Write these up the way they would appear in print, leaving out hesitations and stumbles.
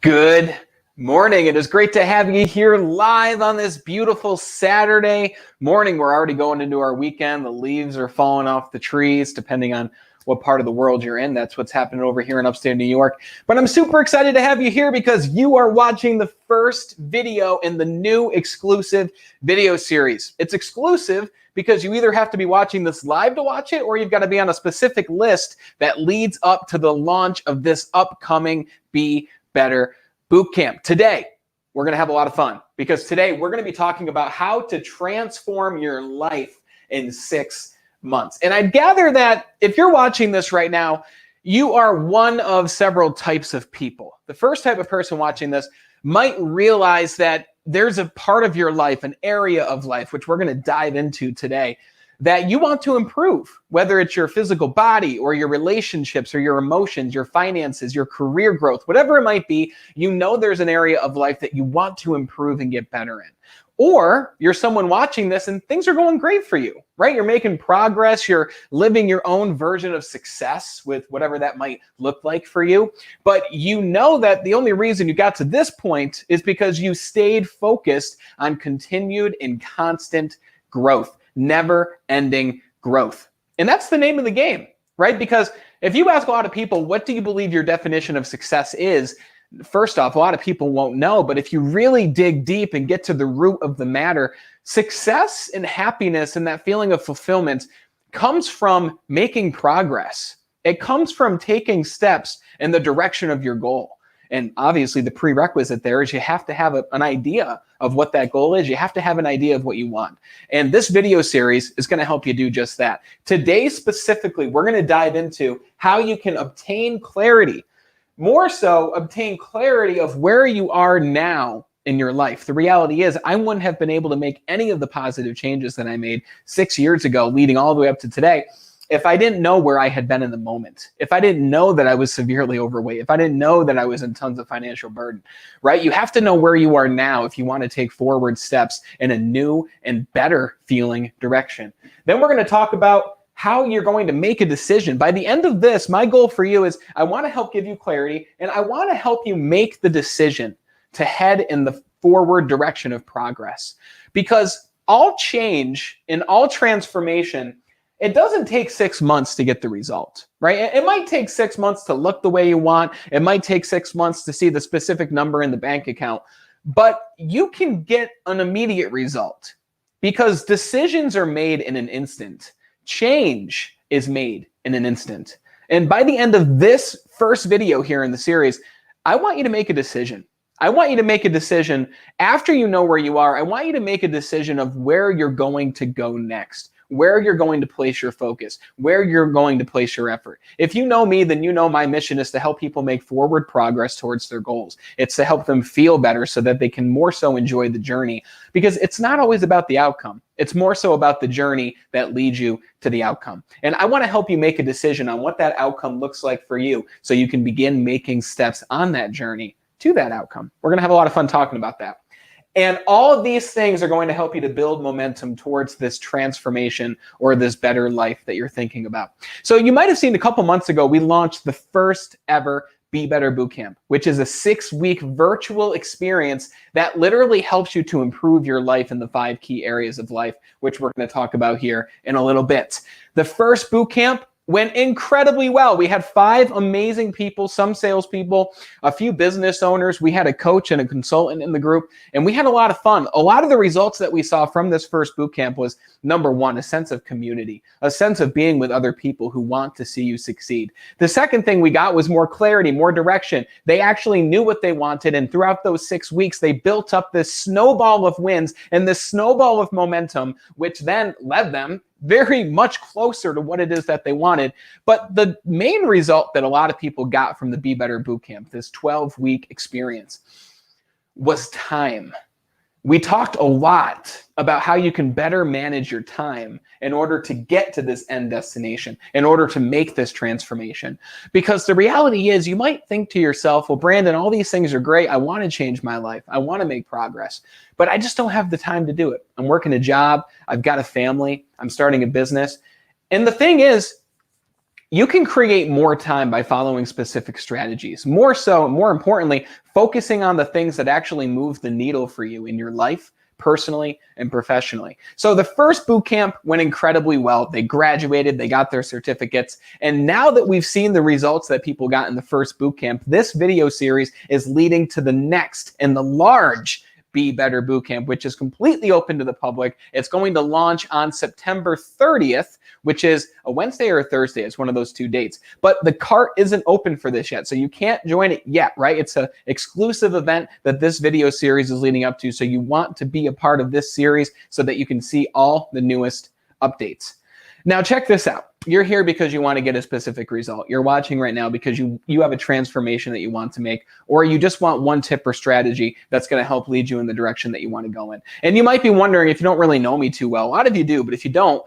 Good morning. It is great to have you here live on this beautiful Saturday morning. We're already going into our weekend. The leaves are falling off the trees, depending on what part of the world you're in. That's what's happening over here in upstate New York. But I'm super excited to have you here because you are watching the first video in the new exclusive video series. It's exclusive because you either have to be watching this live to watch it, or you've got to be on a specific list that leads up to the launch of this upcoming Be Better Bootcamp. Today, we're going to have a lot of fun because today we're going to be talking about how to transform your life in 6 months. And I gather that if you're watching this right now, you are one of several types of people. The first type of person watching this might realize that there's a part of your life, an area of life, which we're going to dive into today, that you want to improve, whether it's your physical body or your relationships or your emotions, your finances, your career growth, whatever it might be, you know there's an area of life that you want to improve and get better in. Or you're someone watching this and things are going great for you, right? You're making progress, you're living your own version of success with whatever that might look like for you. But you know that the only reason you got to this point is because you stayed focused on continued and constant growth. Never-ending growth. And that's the name of the game, right? Because if you ask a lot of people, what do you believe your definition of success is? First off, a lot of people won't know, but if you really dig deep and get to the root of the matter, success and happiness and that feeling of fulfillment comes from making progress. It comes from taking steps in the direction of your goal. And obviously the prerequisite there is you have to have an idea of what that goal is. You have to have an idea of what you want. And this video series is going to help you do just that. Today specifically, we're going to dive into how you can obtain clarity, more so obtain clarity of where you are now in your life. The reality is I wouldn't have been able to make any of the positive changes that I made 6 years ago, leading all the way up to today, if I didn't know where I had been in the moment, if I didn't know that I was severely overweight, if I didn't know that I was in tons of financial burden, right? You have to know where you are now if you want to take forward steps in a new and better feeling direction. Then we're going to talk about how you're going to make a decision. By the end of this, my goal for you is I want to help give you clarity and I want to help you make the decision to head in the forward direction of progress. Because all change and all transformation, it doesn't take 6 months to get the result, right? It might take 6 months to look the way you want. It might take 6 months to see the specific number in the bank account, but you can get an immediate result because decisions are made in an instant. Change is made in an instant. And by the end of this first video here in the series, I want you to make a decision. I want you to make a decision after you know where you are. I want you to make a decision of where you're going to go next, where you're going to place your focus, where you're going to place your effort. If you know me, then you know my mission is to help people make forward progress towards their goals. It's to help them feel better so that they can more so enjoy the journey, because it's not always about the outcome. It's more so about the journey that leads you to the outcome. And I want to help you make a decision on what that outcome looks like for you so you can begin making steps on that journey to that outcome. We're going to have a lot of fun talking about that. And all of these things are going to help you to build momentum towards this transformation or this better life that you're thinking about. So you might have seen a couple months ago, we launched the first ever Be Better Bootcamp, which is a 6-week virtual experience that literally helps you to improve your life in the 5 key areas of life, which we're going to talk about here in a little bit. The first bootcamp went incredibly well. We had 5 amazing people, some salespeople, a few business owners. We had a coach and a consultant in the group, and we had a lot of fun. A lot of the results that we saw from this first bootcamp was, number one, a sense of community, a sense of being with other people who want to see you succeed. The second thing we got was more clarity, more direction. They actually knew what they wanted, and throughout those 6 weeks, they built up this snowball of wins and this snowball of momentum, which then led them very much closer to what it is that they wanted. But the main result that a lot of people got from the Be Better Bootcamp, this 12-week experience, was time. We talked a lot about how you can better manage your time in order to get to this end destination, in order to make this transformation. Because the reality is you might think to yourself, well, Brandon, all these things are great. I want to change my life. I want to make progress, but I just don't have the time to do it. I'm working a job. I've got a family. I'm starting a business. And the thing is, you can create more time by following specific strategies. More so, more importantly, focusing on the things that actually move the needle for you in your life, personally and professionally. So the first boot camp went incredibly well. They graduated, they got their certificates. And now that we've seen the results that people got in the first boot camp, this video series is leading to the next and the large Be Better Bootcamp, which is completely open to the public. It's going to launch on September 30th, which is a Wednesday or a Thursday. It's one of those two dates. But the cart isn't open for this yet, so you can't join it yet, right? It's an exclusive event that this video series is leading up to, so you want to be a part of this series so that you can see all the newest updates. Now check this out. You're here because you want to get a specific result. You're watching right now because you have a transformation that you want to make, or you just want one tip or strategy that's going to help lead you in the direction that you want to go in. And you might be wondering, if you don't really know me too well, a lot of you do, but if you don't,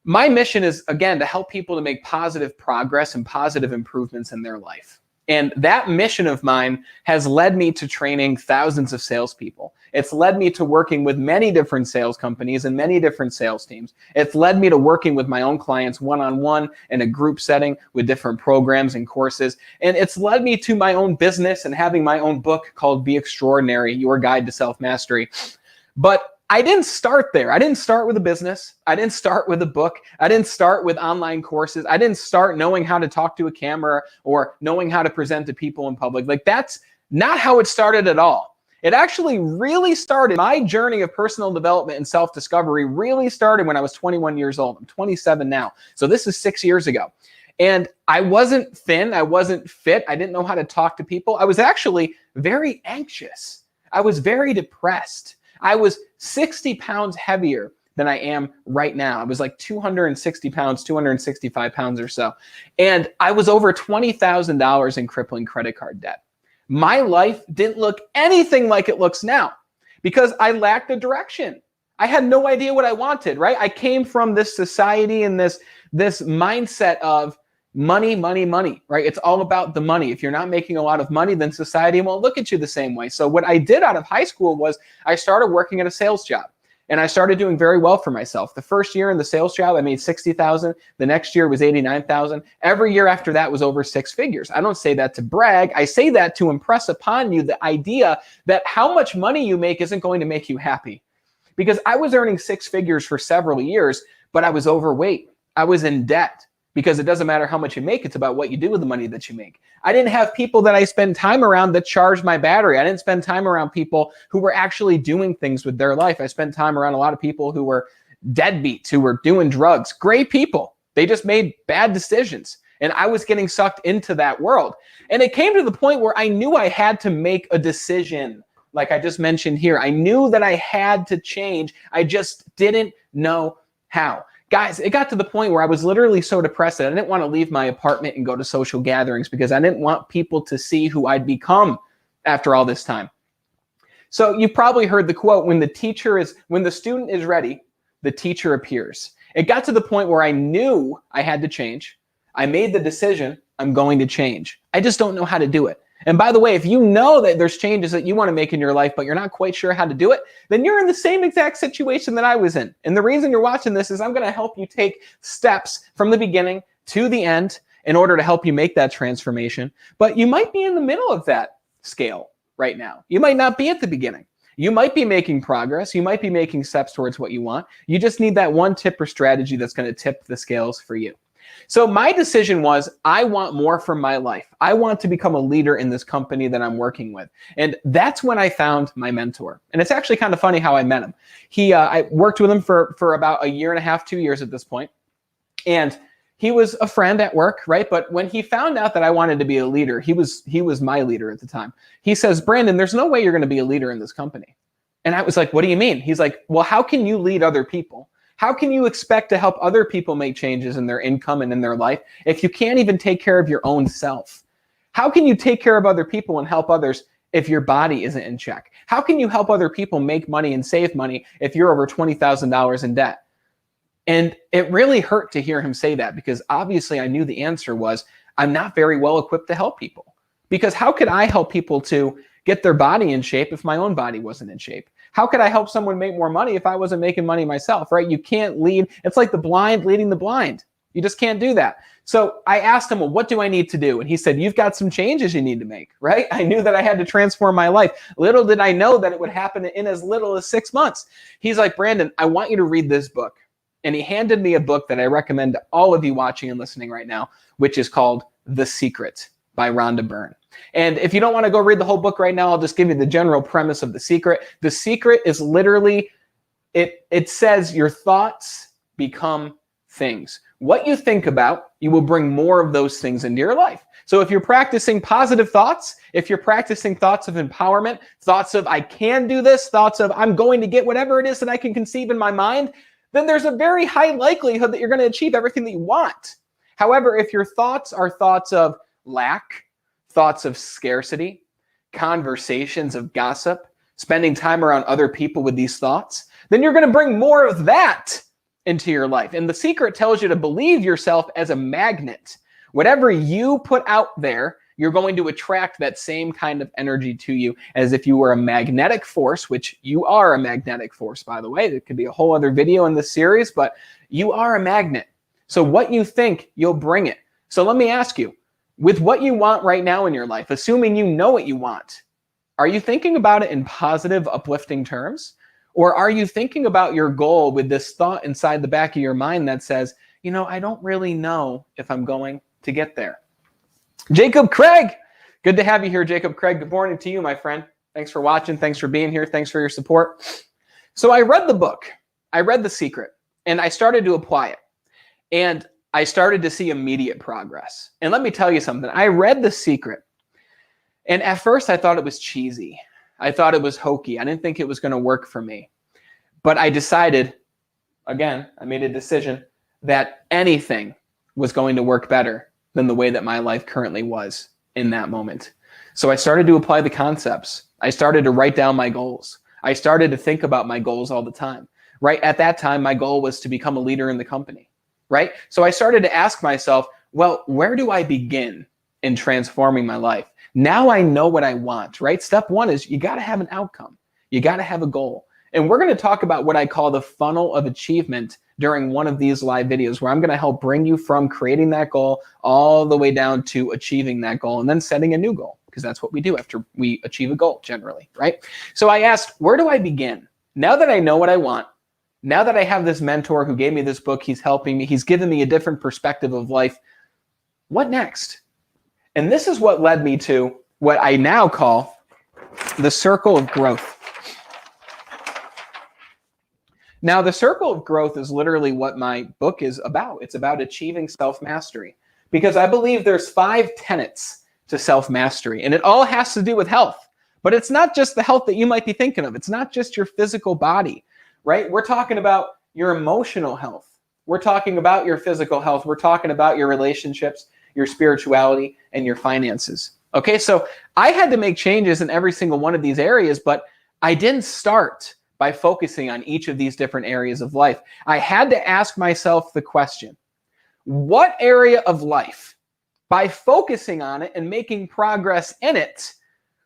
my mission is, again, to help people to make positive progress and positive improvements in their life. And that mission of mine has led me to training thousands of salespeople. It's led me to working with many different sales companies and many different sales teams. It's led me to working with my own clients one-on-one in a group setting with different programs and courses. And it's led me to my own business and having my own book called Be Extraordinary, Your Guide to Self-Mastery. But I didn't start there. I didn't start with a business. I didn't start with a book. I didn't start with online courses. I didn't start knowing how to talk to a camera or knowing how to present to people in public. Like, that's not how it started at all. It actually really started, my journey of personal development and self-discovery really started when I was 21 years old. I'm 27 now. So this is 6 years ago. And I wasn't thin. I wasn't fit. I didn't know how to talk to people. I was actually very anxious. I was very depressed. I was 60 pounds heavier than I am right now. I was like 260 pounds, 265 pounds or so. And I was over $20,000 in crippling credit card debt. My life didn't look anything like it looks now because I lacked a direction. I had no idea what I wanted, right? I came from this society and this mindset of money, money, money, right? It's all about the money. If you're not making a lot of money, then society won't look at you the same way. So what I did out of high school was I started working at a sales job, and I started doing very well for myself. The first year in the sales job, I made $60,000. The next year was $89,000. Every year after that was over six figures. I don't say that to brag. I say that to impress upon you the idea that how much money you make isn't going to make you happy. Because I was earning six figures for several years, but I was overweight. I was in debt. Because it doesn't matter how much you make, it's about what you do with the money that you make. I didn't have people that I spend time around that charged my battery. I didn't spend time around people who were actually doing things with their life. I spent time around a lot of people who were deadbeats, who were doing drugs. Great people. They just made bad decisions. And I was getting sucked into that world. And it came to the point where I knew I had to make a decision. Like I just mentioned here, I knew that I had to change. I just didn't know how. Guys, it got to the point where I was literally so depressed that I didn't want to leave my apartment and go to social gatherings because I didn't want people to see who I'd become after all this time. So you've probably heard the quote, when the student is ready, the teacher appears. It got to the point where I knew I had to change. I made the decision, I'm going to change. I just don't know how to do it. And by the way, if you know that there's changes that you want to make in your life, but you're not quite sure how to do it, then you're in the same exact situation that I was in. And the reason you're watching this is I'm going to help you take steps from the beginning to the end in order to help you make that transformation. But you might be in the middle of that scale right now. You might not be at the beginning. You might be making progress. You might be making steps towards what you want. You just need that one tip or strategy that's going to tip the scales for you. So my decision was, I want more from my life. I want to become a leader in this company that I'm working with. And that's when I found my mentor. And it's actually kind of funny how I met him. I worked with him for about a year and a half, 2 years at this point. And he was a friend at work, right? But when he found out that I wanted to be a leader, he was my leader at the time. He says, Brandon, there's no way you're going to be a leader in this company. And I was like, what do you mean? He's like, well, how can you lead other people? How can you expect to help other people make changes in their income and in their life if you can't even take care of your own self? How can you take care of other people and help others if your body isn't in check? How can you help other people make money and save money if you're over $20,000 in debt? And it really hurt to hear him say that, because obviously I knew the answer was, I'm not very well equipped to help people. Because how could I help people to get their body in shape if my own body wasn't in shape? How could I help someone make more money if I wasn't making money myself, right? You can't lead. It's like the blind leading the blind. You just can't do that. So I asked him, well, what do I need to do? And he said, you've got some changes you need to make, right? I knew that I had to transform my life. Little did I know that it would happen in as little as 6 months. He's like, Brandon, I want you to read this book. And he handed me a book that I recommend to all of you watching and listening right now, which is called The Secret by Rhonda Byrne. And if you don't want to go read the whole book right now, I'll just give you the general premise of The Secret. The Secret is literally, it says your thoughts become things. What you think about, you will bring more of those things into your life. So if you're practicing positive thoughts, if you're practicing thoughts of empowerment, thoughts of I can do this, thoughts of I'm going to get whatever it is that I can conceive in my mind, then there's a very high likelihood that you're going to achieve everything that you want. However, if your thoughts are thoughts of lack, thoughts of scarcity, conversations of gossip, spending time around other people with these thoughts, then you're going to bring more of that into your life. And The Secret tells you to believe yourself as a magnet. Whatever you put out there, you're going to attract that same kind of energy to you as if you were a magnetic force, which you are a magnetic force, by the way. It could be a whole other video in this series, but you are a magnet. So what you think, you'll bring it. So let me ask you, with what you want right now in your life, assuming you know what you want, are you thinking about it in positive, uplifting terms? Or are you thinking about your goal with this thought inside the back of your mind that says, you know, I don't really know if I'm going to get there? Jacob Craig, good to have you here, Jacob Craig. Good morning to you, my friend. Thanks for watching. Thanks for being here. Thanks for your support. So I read the book. I read The Secret, and I started to apply it. And I started to see immediate progress. And let me tell you something. I read The Secret, and at first I thought it was cheesy. I thought it was hokey. I didn't think it was going to work for me. But I decided, again, I made a decision that anything was going to work better than the way that my life currently was in that moment. So I started to apply the concepts. I started to write down my goals. I started to think about my goals all the time. Right at that time, my goal was to become a leader in the company. Right? So I started to ask myself, well, where do I begin in transforming my life? Now I know what I want, right? Step one is you got to have an outcome. You got to have a goal. And we're going to talk about what I call the funnel of achievement during one of these live videos, where I'm going to help bring you from creating that goal all the way down to achieving that goal and then setting a new goal, because that's what we do after we achieve a goal generally, right? So I asked, where do I begin? Now that I know what I want, now that I have this mentor who gave me this book, he's helping me, he's given me a different perspective of life, what next? And this is what led me to what I now call the circle of growth. Now, the circle of growth is literally what my book is about. It's about achieving self-mastery, because I believe there's 5 tenets to self-mastery, and it all has to do with health. But it's not just the health that you might be thinking of. It's not just your physical body, right? We're talking about your emotional health. We're talking about your physical health. We're talking about your relationships, your spirituality, and your finances. Okay, so I had to make changes in every single one of these areas, but I didn't start by focusing on each of these different areas of life. I had to ask myself the question, what area of life, by focusing on it and making progress in it,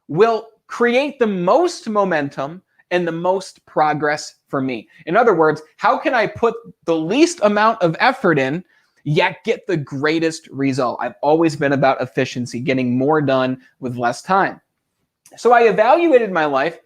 will create the most momentum and the most progress for me? In other words, how can I put the least amount of effort in, yet get the greatest result? I've always been about efficiency, getting more done with less time. So I evaluated my life.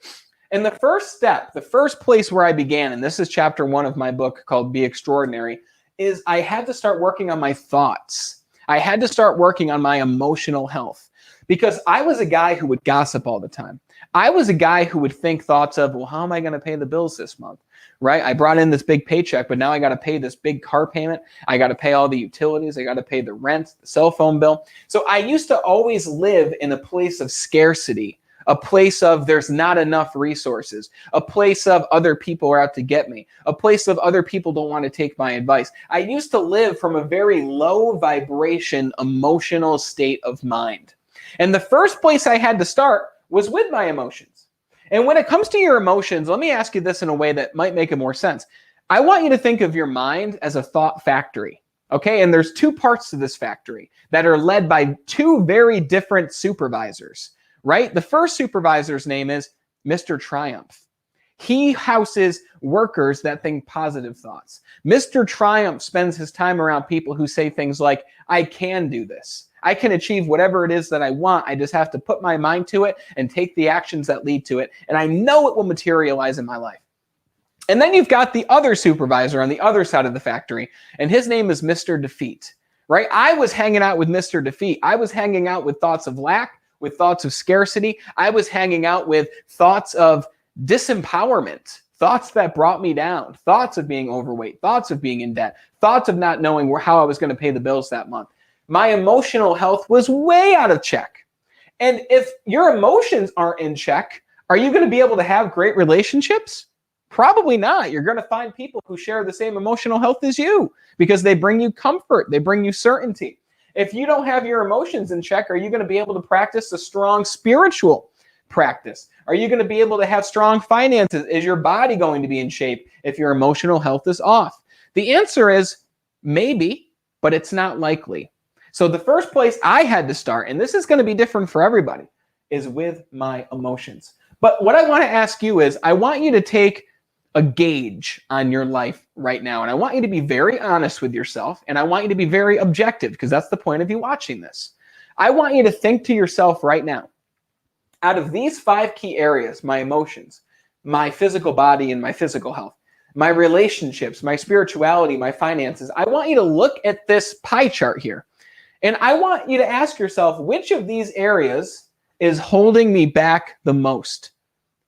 And the first step, the first place where I began, and this is chapter 1 of my book called Be Extraordinary, is I had to start working on my thoughts. I had to start working on my emotional health, because I was a guy who would gossip all the time. I was a guy who would think thoughts of, well, how am I going to pay the bills this month? Right? I brought in this big paycheck, but now I got to pay this big car payment. I got to pay all the utilities. I got to pay the rent, the cell phone bill. So I used to always live in a place of scarcity, a place of there's not enough resources, a place of other people are out to get me, a place of other people don't want to take my advice. I used to live from a very low vibration, emotional state of mind. And the first place I had to start was with my emotions. And when it comes to your emotions, let me ask you this in a way that might make it more sense. I want you to think of your mind as a thought factory. Okay, and there's 2 parts to this factory that are led by 2 very different supervisors. Right? The first supervisor's name is Mr. Triumph. He houses workers that think positive thoughts. Mr. Triumph spends his time around people who say things like, I can do this. I can achieve whatever it is that I want. I just have to put my mind to it and take the actions that lead to it. And I know it will materialize in my life. And then you've got the other supervisor on the other side of the factory, and his name is Mr. Defeat, right? I was hanging out with Mr. Defeat. I was hanging out with thoughts of lack, with thoughts of scarcity. I was hanging out with thoughts of disempowerment, thoughts that brought me down, thoughts of being overweight, thoughts of being in debt, thoughts of not knowing how I was going to pay the bills that month. My emotional health was way out of check. And if your emotions aren't in check, are you going to be able to have great relationships? Probably not. You're going to find people who share the same emotional health as you because they bring you comfort. They bring you certainty. If you don't have your emotions in check, are you going to be able to practice a strong spiritual practice? Are you going to be able to have strong finances? Is your body going to be in shape if your emotional health is off? The answer is maybe, but it's not likely. So the first place I had to start, and this is going to be different for everybody, is with my emotions. But what I want to ask you is, I want you to take a gauge on your life right now. And I want you to be very honest with yourself. And I want you to be very objective, because that's the point of you watching this. I want you to think to yourself right now, out of these 5 key areas, my emotions, my physical body and my physical health, my relationships, my spirituality, my finances, I want you to look at this pie chart here. And I want you to ask yourself, which of these areas is holding me back the most?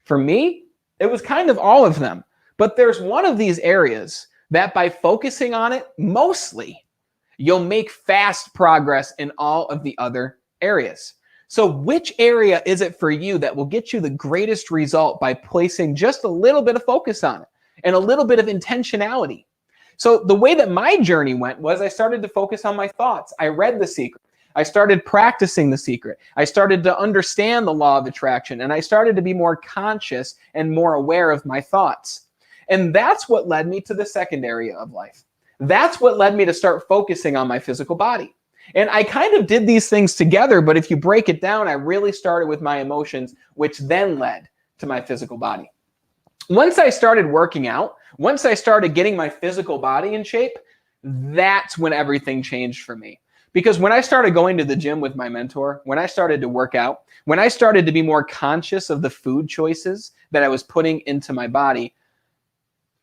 For me, it was kind of all of them. But there's one of these areas that by focusing on it mostly, you'll make fast progress in all of the other areas. So which area is it for you that will get you the greatest result by placing just a little bit of focus on it and a little bit of intentionality? So the way that my journey went was I started to focus on my thoughts. I read The Secret. I started practicing The Secret. I started to understand the law of attraction, and I started to be more conscious and more aware of my thoughts. And that's what led me to the second area of life. That's what led me to start focusing on my physical body. And I kind of did these things together, but if you break it down, I really started with my emotions, which then led to my physical body. Once I started working out, once I started getting my physical body in shape, that's when everything changed for me. Because when I started going to the gym with my mentor, when I started to work out, when I started to be more conscious of the food choices that I was putting into my body,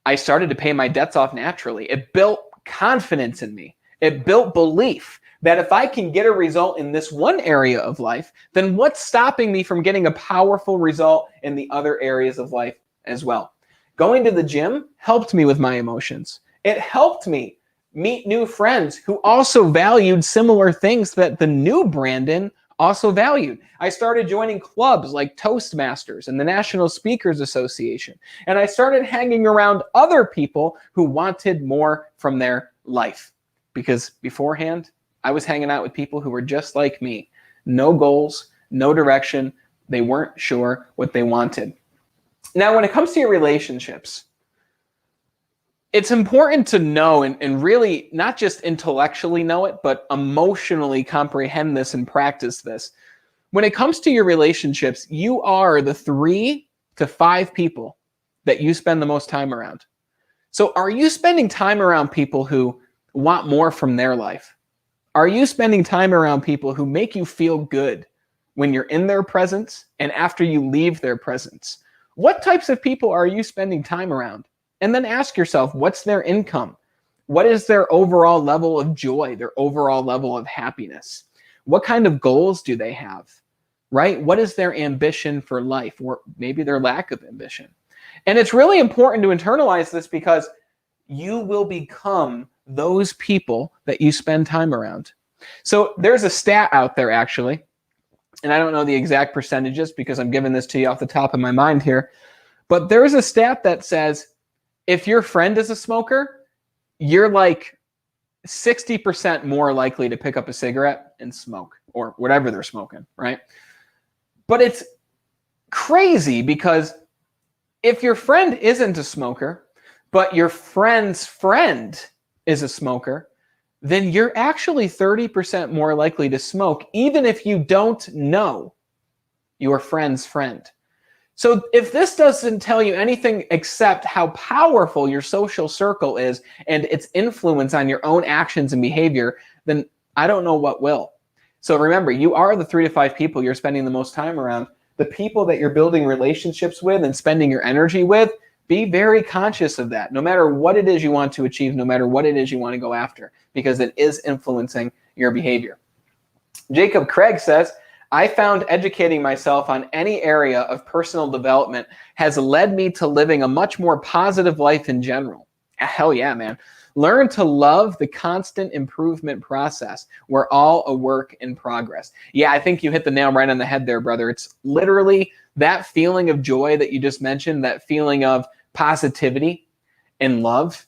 I started to pay my debts off naturally. It built confidence in me. It built belief that if I can get a result in this one area of life, then what's stopping me from getting a powerful result in the other areas of life as well? Going to the gym helped me with my emotions. It helped me meet new friends who also valued similar things that the new Brandon also valued. I started joining clubs like Toastmasters and the National Speakers Association. And I started hanging around other people who wanted more from their life. Because beforehand, I was hanging out with people who were just like me. No goals, no direction. They weren't sure what they wanted. Now, when it comes to your relationships, it's important to know and really not just intellectually know it, but emotionally comprehend this and practice this. When it comes to your relationships, you are the 3 to 5 people that you spend the most time around. So are you spending time around people who want more from their life? Are you spending time around people who make you feel good when you're in their presence and after you leave their presence? What types of people are you spending time around? And then ask yourself, what's their income? What is their overall level of joy, their overall level of happiness? What kind of goals do they have, right? What is their ambition for life, or maybe their lack of ambition? And it's really important to internalize this because you will become those people that you spend time around. So there's a stat out there, actually, and I don't know the exact percentages because I'm giving this to you off the top of my mind here, but there's a stat that says if your friend is a smoker, you're like 60% more likely to pick up a cigarette and smoke or whatever they're smoking, right? But it's crazy because if your friend isn't a smoker, but your friend's friend is a smoker, then you're actually 30% more likely to smoke, even if you don't know your friend's friend. So if this doesn't tell you anything except how powerful your social circle is and its influence on your own actions and behavior, then I don't know what will. So remember, you are the 3 to 5 people you're spending the most time around. The people that you're building relationships with and spending your energy with, be very conscious of that, no matter what it is you want to achieve, no matter what it is you want to go after, because it is influencing your behavior. Jacob Craig says, I found educating myself on any area of personal development has led me to living a much more positive life in general. Hell yeah, man. Learn to love the constant improvement process. We're all a work in progress. Yeah, I think you hit the nail right on the head there, brother. It's literally that feeling of joy that you just mentioned, that feeling of positivity and love,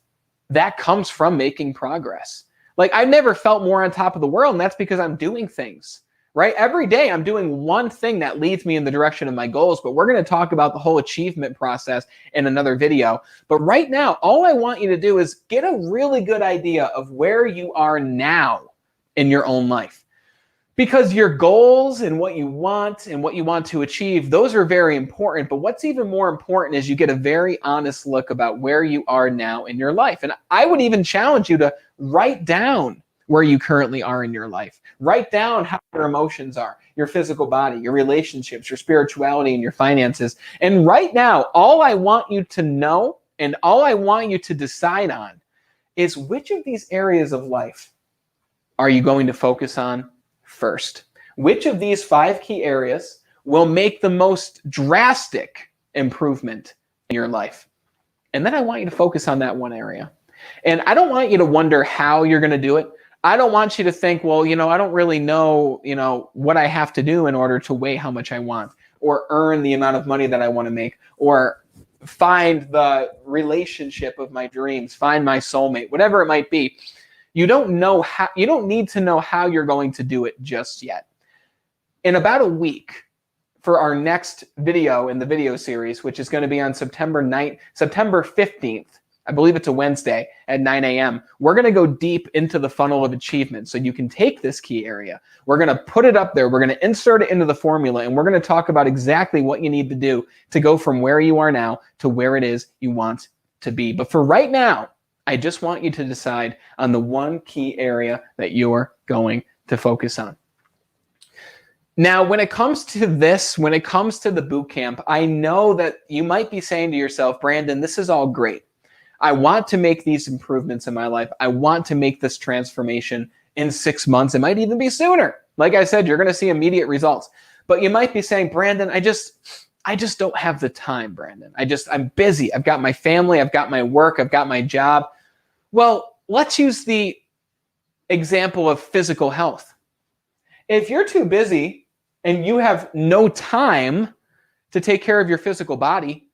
that comes from making progress. Like, I've never felt more on top of the world, and that's because I'm doing things. Right? Every day I'm doing one thing that leads me in the direction of my goals, but we're going to talk about the whole achievement process in another video. But right now, all I want you to do is get a really good idea of where you are now in your own life. Because your goals and what you want to achieve, those are very important. But what's even more important is you get a very honest look about where you are now in your life. And I would even challenge you to write down where you currently are in your life. Write down how your emotions are, your physical body, your relationships, your spirituality, and your finances. And right now, all I want you to know and all I want you to decide on is which of these areas of life are you going to focus on first? Which of these 5 key areas will make the most drastic improvement in your life? And then I want you to focus on that one area. And I don't want you to wonder how you're going to do it. I don't want you to think, well, I don't really know, what I have to do in order to weigh how much I want, or earn the amount of money that I want to make, or find the relationship of my dreams, find my soulmate, whatever it might be. You don't need to know how you're going to do it just yet. In about a week, for our next video in the video series, which is going to be on September 15th, I believe it's a Wednesday at 9 a.m. We're going to go deep into the funnel of achievement so you can take this key area. We're going to put it up there. We're going to insert it into the formula, and we're going to talk about exactly what you need to do to go from where you are now to where it is you want to be. But for right now, I just want you to decide on the one key area that you're going to focus on. Now, when it comes to the boot camp, I know that you might be saying to yourself, Brandon, this is all great. I want to make these improvements in my life. I want to make this transformation in 6 months. It might even be sooner. Like I said, you're going to see immediate results. But you might be saying, Brandon, I just don't have the time, Brandon. I'm busy. I've got my family. I've got my work. I've got my job. Well, let's use the example of physical health. If you're too busy and you have no time to take care of your physical body,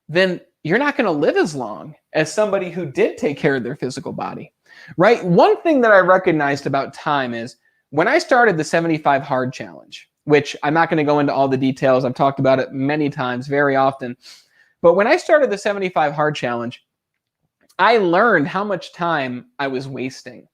then you're not going to live as long as somebody who did take care of their physical body, right? One thing that I recognized about time is when I started the 75 Hard Challenge, which I'm not going to go into all the details. I've talked about it many times, very often. But when I started the 75 Hard Challenge, I learned how much time I was wasting.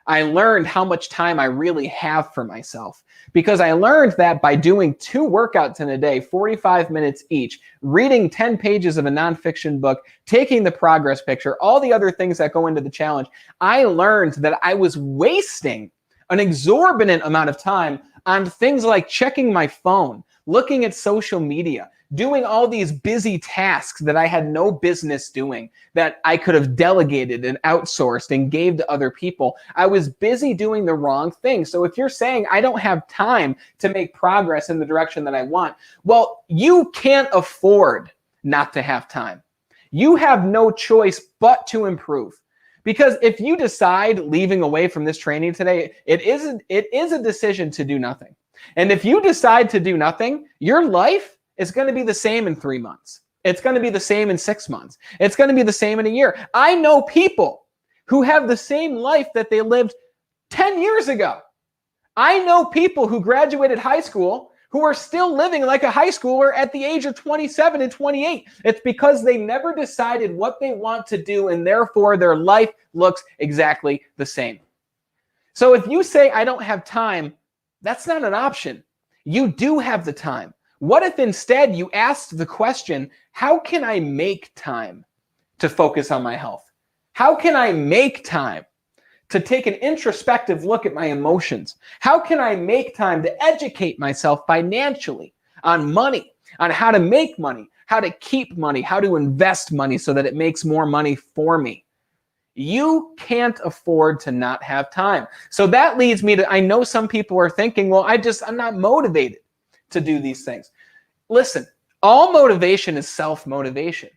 I learned how much time I really have for myself, because I learned that by doing 2 workouts in a day, 45 minutes each, reading 10 pages of a nonfiction book, taking the progress picture, all the other things that go into the challenge, I learned that I was wasting an exorbitant amount of time on things like checking my phone, looking at social media, doing all these busy tasks that I had no business doing, that I could have delegated and outsourced and gave to other people. I was busy doing the wrong thing. So if you're saying I don't have time to make progress in the direction that I want, well, you can't afford not to have time. You have no choice but to improve. Because if you decide leaving away from this training today, it is a decision to do nothing. And if you decide to do nothing, your life is going to be the same in 3 months. It's going to be the same in 6 months. It's going to be the same in a year. I know people who have the same life that they lived 10 years ago. I know people who graduated high school who are still living like a high schooler at the age of 27 and 28. It's because they never decided what they want to do, and therefore their life looks exactly the same. So if you say, I don't have time, that's not an option. You do have the time. What if instead you asked the question, how can I make time to focus on my health? How can I make time to take an introspective look at my emotions? How can I make time to educate myself financially on money, on how to make money, how to keep money, how to invest money so that it makes more money for me? You can't afford to not have time. So that leads me to, I know some people are thinking, well, I'm not motivated to do these things. Listen, all motivation is self-motivation.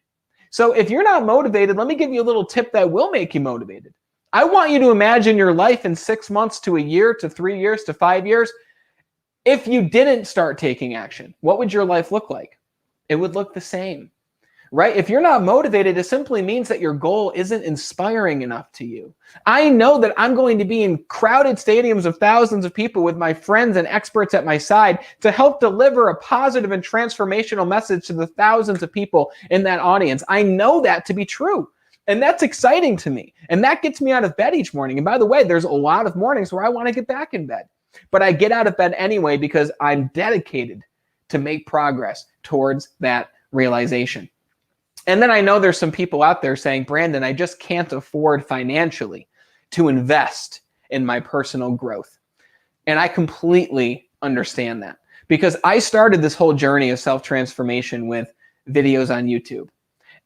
So if you're not motivated, let me give you a little tip that will make you motivated. I want you to imagine your life in 6 months to a year to 3 years to 5 years. If you didn't start taking action, what would your life look like? It would look the same, right? If you're not motivated, it simply means that your goal isn't inspiring enough to you. I know that I'm going to be in crowded stadiums of thousands of people with my friends and experts at my side to help deliver a positive and transformational message to the thousands of people in that audience. I know that to be true. And that's exciting to me. And that gets me out of bed each morning. And by the way, there's a lot of mornings where I want to get back in bed. But I get out of bed anyway because I'm dedicated to make progress towards that realization. And then I know there's some people out there saying, Brandon, I just can't afford financially to invest in my personal growth. And I completely understand that because I started this whole journey of self-transformation with videos on YouTube.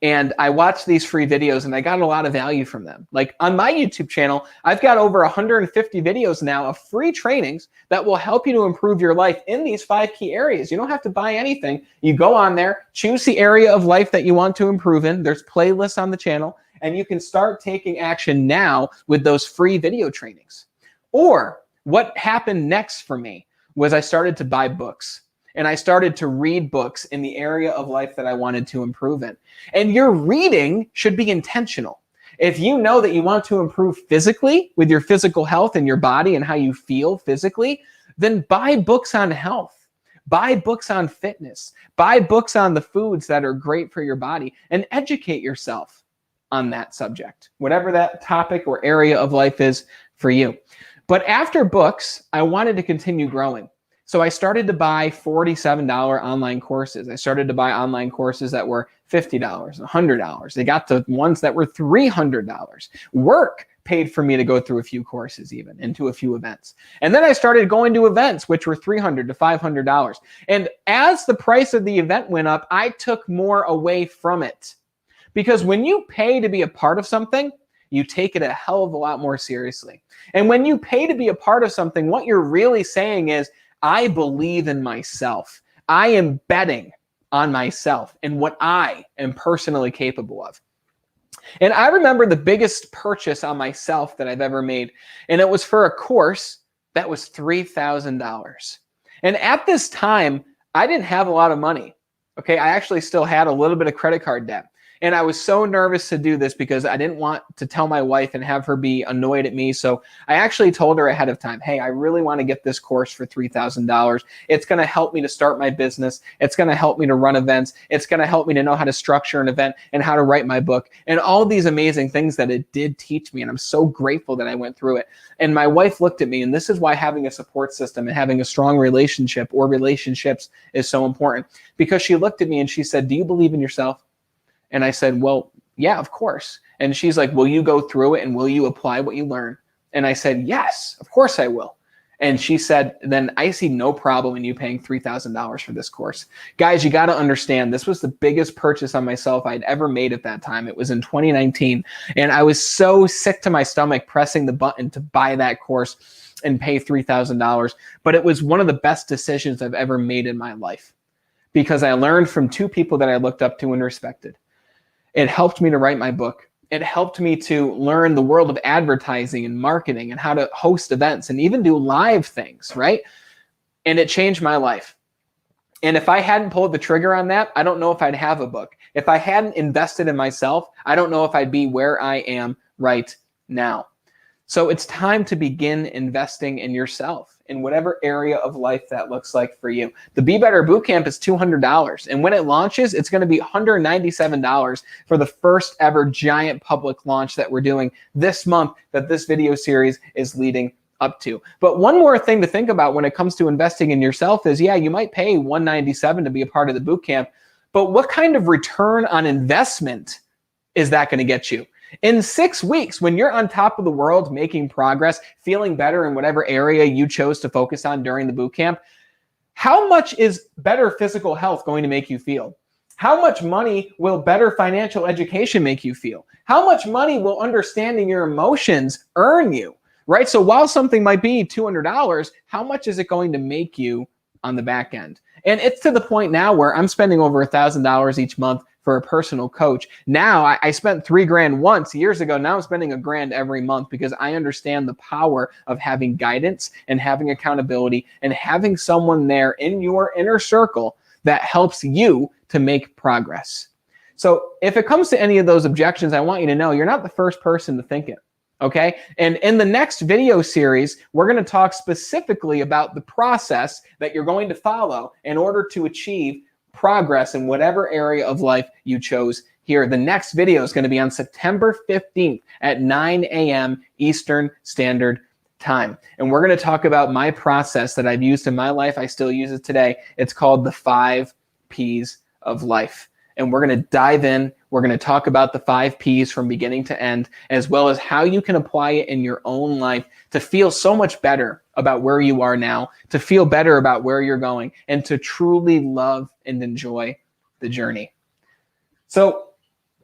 And I watched these free videos and I got a lot of value from them. Like on my YouTube channel, I've got over 150 videos now of free trainings that will help you to improve your life in these 5 key areas. You don't have to buy anything. You go on there, choose the area of life that you want to improve in. There's playlists on the channel and you can start taking action now with those free video trainings. Or what happened next for me was I started to buy books. And I started to read books in the area of life that I wanted to improve in. And your reading should be intentional. If you know that you want to improve physically with your physical health and your body and how you feel physically, then buy books on health. Buy books on fitness. Buy books on the foods that are great for your body and educate yourself on that subject, whatever that topic or area of life is for you. But after books, I wanted to continue growing. So I started to buy $47 online courses. I started to buy online courses that were $50, $100. They got to ones that were $300. Work paid for me to go through a few courses even, into a few events. And then I started going to events which were $300 to $500. And as the price of the event went up, I took more away from it. Because when you pay to be a part of something, you take it a hell of a lot more seriously. And when you pay to be a part of something, what you're really saying is, I believe in myself. I am betting on myself and what I am personally capable of. And I remember the biggest purchase on myself that I've ever made, and it was for a course that was $3,000. And at this time, I didn't have a lot of money. Okay, I actually still had a little bit of credit card debt. And I was so nervous to do this because I didn't want to tell my wife and have her be annoyed at me. So I actually told her ahead of time, hey, I really want to get this course for $3,000. It's going to help me to start my business. It's going to help me to run events. It's going to help me to know how to structure an event and how to write my book and all these amazing things that it did teach me. And I'm so grateful that I went through it. And my wife looked at me, and this is why having a support system and having a strong relationship or relationships is so important, because she looked at me and she said, do you believe in yourself? And I said, well, yeah, of course. And she's like, will you go through it and will you apply what you learn? And I said, yes, of course I will. And she said, then I see no problem in you paying $3,000 for this course. Guys, you got to understand, this was the biggest purchase on myself I'd ever made at that time. It was in 2019. And I was so sick to my stomach pressing the button to buy that course and pay $3,000. But it was one of the best decisions I've ever made in my life because I learned from 2 people that I looked up to and respected. It helped me to write my book. It helped me to learn the world of advertising and marketing and how to host events and even do live things, right? And it changed my life. And if I hadn't pulled the trigger on that, I don't know if I'd have a book. If I hadn't invested in myself, I don't know if I'd be where I am right now. So it's time to begin investing in yourself in whatever area of life that looks like for you. The Be Better Bootcamp is $200. And when it launches, it's going to be $197 for the first ever giant public launch that we're doing this month that this video series is leading up to. But one more thing to think about when it comes to investing in yourself is, yeah, you might pay $197 to be a part of the boot camp, but what kind of return on investment is that going to get you? In 6 weeks, when you're on top of the world, making progress, feeling better in whatever area you chose to focus on during the boot camp, how much is better physical health going to make you feel? How much money will better financial education make you feel? How much money will understanding your emotions earn you, right? So while something might be $200, how much is it going to make you on the back end? And it's to the point now where I'm spending over $1,000 each month for a personal coach. Now I spent $3,000 once years ago. Now I'm spending $1,000 every month because I understand the power of having guidance and having accountability and having someone there in your inner circle that helps you to make progress. So if it comes to any of those objections, I want you to know you're not the first person to think it. Okay. And in the next video series, we're going to talk specifically about the process that you're going to follow in order to achieve progress in whatever area of life you chose here. The next video is going to be on September 15th at 9 a.m. Eastern Standard Time. And we're going to talk about my process that I've used in my life. I still use it today. It's called the 5 P's of life. And we're going to dive in. We're going to talk about the 5 P's from beginning to end, as well as how you can apply it in your own life to feel so much better about where you are now, to feel better about where you're going, and to truly love and enjoy the journey. So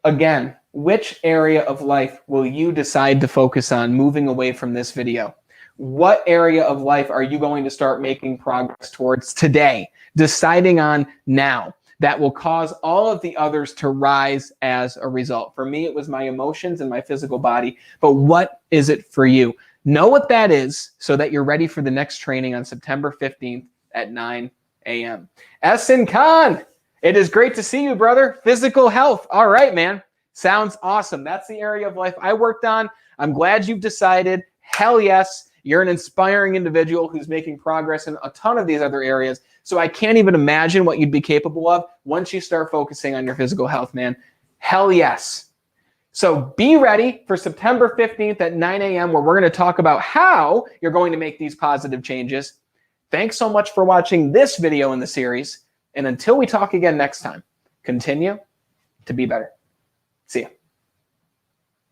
again, which area of life will you decide to focus on moving away from this video? What area of life are you going to start making progress towards today, deciding on now? That will cause all of the others to rise as a result. For me, it was my emotions and my physical body. But what is it for you? Know what that is so that you're ready for the next training on September 15th at 9 a.m. Essen Khan, it is great to see you, brother. Physical health. All right, man. Sounds awesome. That's the area of life I worked on. I'm glad you've decided. Hell yes. You're an inspiring individual who's making progress in a ton of these other areas. So I can't even imagine what you'd be capable of once you start focusing on your physical health, man. Hell yes. So be ready for September 15th at 9 a.m. where we're going to talk about how you're going to make these positive changes. Thanks so much for watching this video in the series. And until we talk again next time, continue to be better. See ya.